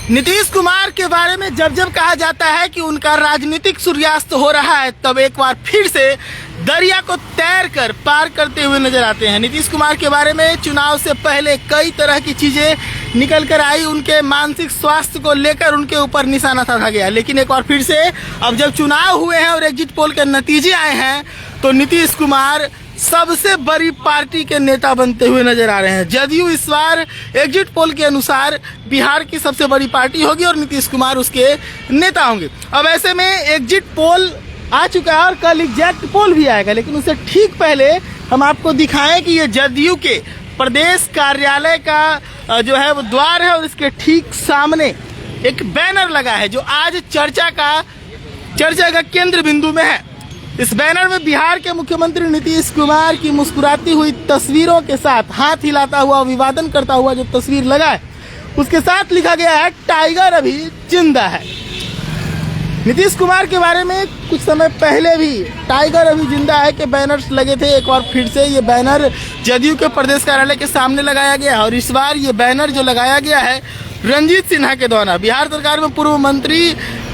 नीतीश कुमार के बारे में जब जब कहा जाता है कि उनका राजनीतिक सूर्यास्त हो रहा है, तब एक बार फिर से दरिया को तैर कर पार करते हुए नजर आते हैं। नीतीश कुमार के बारे में चुनाव से पहले कई तरह की चीजें निकल कर आई, उनके मानसिक स्वास्थ्य को लेकर उनके ऊपर निशाना साधा गया। लेकिन एक बार फिर से अब जब चुनाव हुए हैं और एग्जिट पोल के नतीजे आए हैं, तो नीतीश कुमार सबसे बड़ी पार्टी के नेता बनते हुए नजर आ रहे हैं। जदयू इस बार एग्जिट पोल के अनुसार बिहार की सबसे बड़ी पार्टी होगी और नीतीश कुमार उसके नेता होंगे। अब ऐसे में एग्जिट पोल आ चुका है और कल एग्जैक्ट पोल भी आएगा, लेकिन उससे ठीक पहले हम आपको दिखाएं कि ये जदयू के प्रदेश कार्यालय का जो है वो द्वार है और इसके ठीक सामने एक बैनर लगा है जो आज चर्चा का केंद्र बिंदु में है। इस बैनर में बिहार के मुख्यमंत्री नीतीश कुमार की मुस्कुराती हुई तस्वीरों के साथ हाथ हिलाता हुआ अभिवादन करता हुआ जो तस्वीर लगा है, उसके साथ लिखा गया है टाइगर अभी जिंदा है। नीतीश कुमार के बारे में कुछ समय पहले भी टाइगर अभी जिंदा है के बैनर्स लगे थे। एक बार फिर से ये बैनर जदयू के प्रदेश कार्यालय के सामने लगाया गया है और इस बार ये बैनर जो लगाया गया है रंजीत सिन्हा के द्वारा, बिहार सरकार में पूर्व मंत्री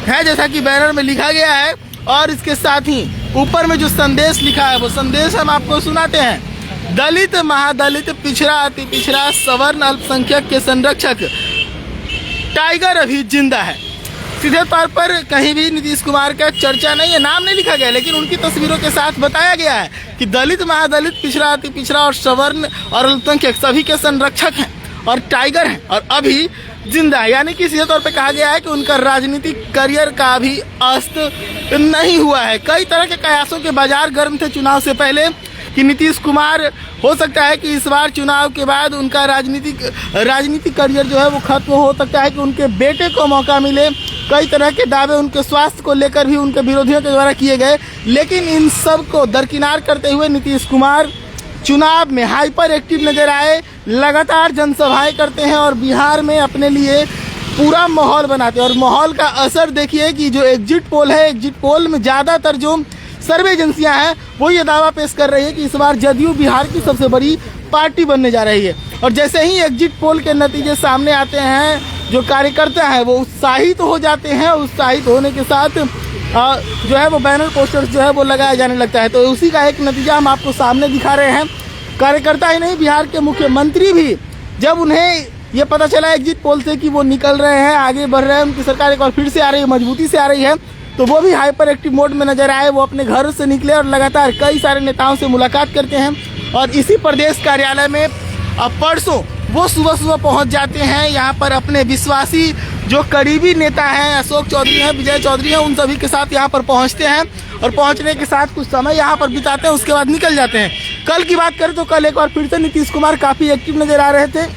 है जैसा कि बैनर में लिखा गया है। और इसके साथ ही ऊपर में जो संदेश लिखा है वो संदेश हम आपको सुनाते हैं। दलित, महादलित, पिछड़ा, अति पिछड़ा, सवर्ण, अल्पसंख्यक के संरक्षक टाइगर अभी जिंदा है। सीधे तौर पर कहीं भी नीतीश कुमार का चर्चा नहीं है, नाम नहीं लिखा गया, लेकिन उनकी तस्वीरों के साथ बताया गया है कि दलित, महादलित, पिछड़ा, अति पिछड़ा और सवर्ण और अल्पसंख्यक सभी के संरक्षक हैं और टाइगर हैं और अभी जिंदा है। यानी कि सीधे तौर पे कहा गया है कि उनका राजनीतिक करियर का भी अस्त नहीं हुआ है। कई तरह के कयासों के बाजार गर्म थे चुनाव से पहले कि नीतीश कुमार हो सकता है कि इस बार चुनाव के बाद उनका राजनीतिक करियर जो है वो खत्म हो सकता है, कि उनके बेटे को मौका मिले। कई तरह के दावे उनके स्वास्थ्य को लेकर भी उनके विरोधियों के द्वारा किए गए, लेकिन इन सब को दरकिनार करते हुए नीतीश कुमार चुनाव में हाइपर एक्टिव नजर आए, लगातार जनसभाएं करते हैं और बिहार में अपने लिए पूरा माहौल बनाते हैं। और माहौल का असर देखिए कि जो एग्जिट पोल है, एग्जिट पोल में ज़्यादातर जो सर्वे एजेंसियां हैं वो ये दावा पेश कर रही है कि इस बार जदयू बिहार की सबसे बड़ी पार्टी बनने जा रही है। और जैसे ही एग्जिट पोल के नतीजे सामने आते हैं, जो कार्यकर्ता हैं वो उत्साहित हो जाते हैं। उत्साहित होने के साथ जो है वो बैनर पोस्टर्स जो है वो लगाया जाने लगता है। तो उसी का एक नतीजा हम आपको सामने दिखा रहे हैं। कार्यकर्ता ही नहीं, बिहार के मुख्यमंत्री भी जब उन्हें ये पता चला एग्जिट पोल से कि वो निकल रहे हैं, आगे बढ़ रहे हैं, उनकी सरकार एक बार फिर से आ रही है, मजबूती से आ रही है, तो वो भी हाइपर एक्टिव मोड में नजर आए। वो अपने घर से निकले और लगातार कई सारे नेताओं से मुलाकात करते हैं और इसी प्रदेश कार्यालय में अब परसों वो सुबह पहुंच जाते हैं। यहाँ पर अपने विश्वासी जो करीबी नेता हैं, अशोक चौधरी हैं, विजय चौधरी हैं, उन सभी के साथ यहाँ पर पहुँचते हैं और पहुँचने के साथ कुछ समय यहाँ पर बिताते हैं, उसके बाद निकल जाते हैं। कल की बात करें तो कल एक बार फिर से नीतीश कुमार काफ़ी एक्टिव नजर आ रहे थे।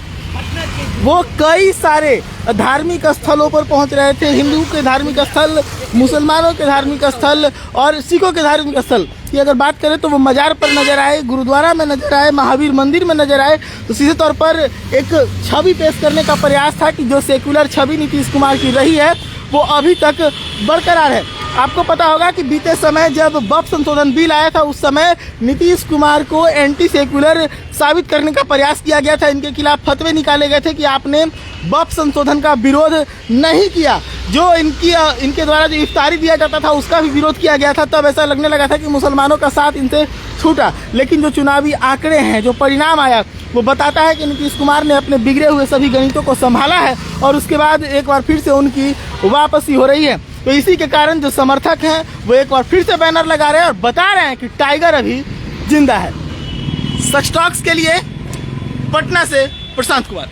वो कई सारे धार्मिक स्थलों पर पहुंच रहे थे, हिंदू के धार्मिक स्थल, मुसलमानों के धार्मिक स्थल और सिखों के धार्मिक स्थल की अगर बात करें तो वो मजार पर नजर आए, गुरुद्वारा में नजर आए, महावीर मंदिर में नजर आए। तो सीधे तौर पर एक छवि पेश करने का प्रयास था कि जो सेक्युलर छवि नीतीश कुमार की रही है वो अभी तक बरकरार है। आपको पता होगा कि बीते समय जब बफ संशोधन बिल आया था, उस समय नीतीश कुमार को एंटी सेक्युलर साबित करने का प्रयास किया गया था। इनके खिलाफ फतवे निकाले गए थे कि आपने बफ संशोधन का विरोध नहीं किया। जो इनके द्वारा जो इफ्तारी दिया जाता था उसका भी विरोध किया गया था। तब ऐसा लगने लगा था कि मुसलमानों का साथ इनसे छूटा। लेकिन जो चुनावी आंकड़े हैं, जो परिणाम आया, वो बताता है कि नीतीश कुमार ने अपने बिगड़े हुए सभी गणितों को संभाला है और उसके बाद एक बार फिर से उनकी वापसी हो रही है। तो इसी के कारण जो समर्थक हैं वो एक बार फिर से बैनर लगा रहे हैं और बता रहे हैं कि टाइगर अभी जिंदा है। सच टॉक्स के लिए पटना से प्रशांत कुमार।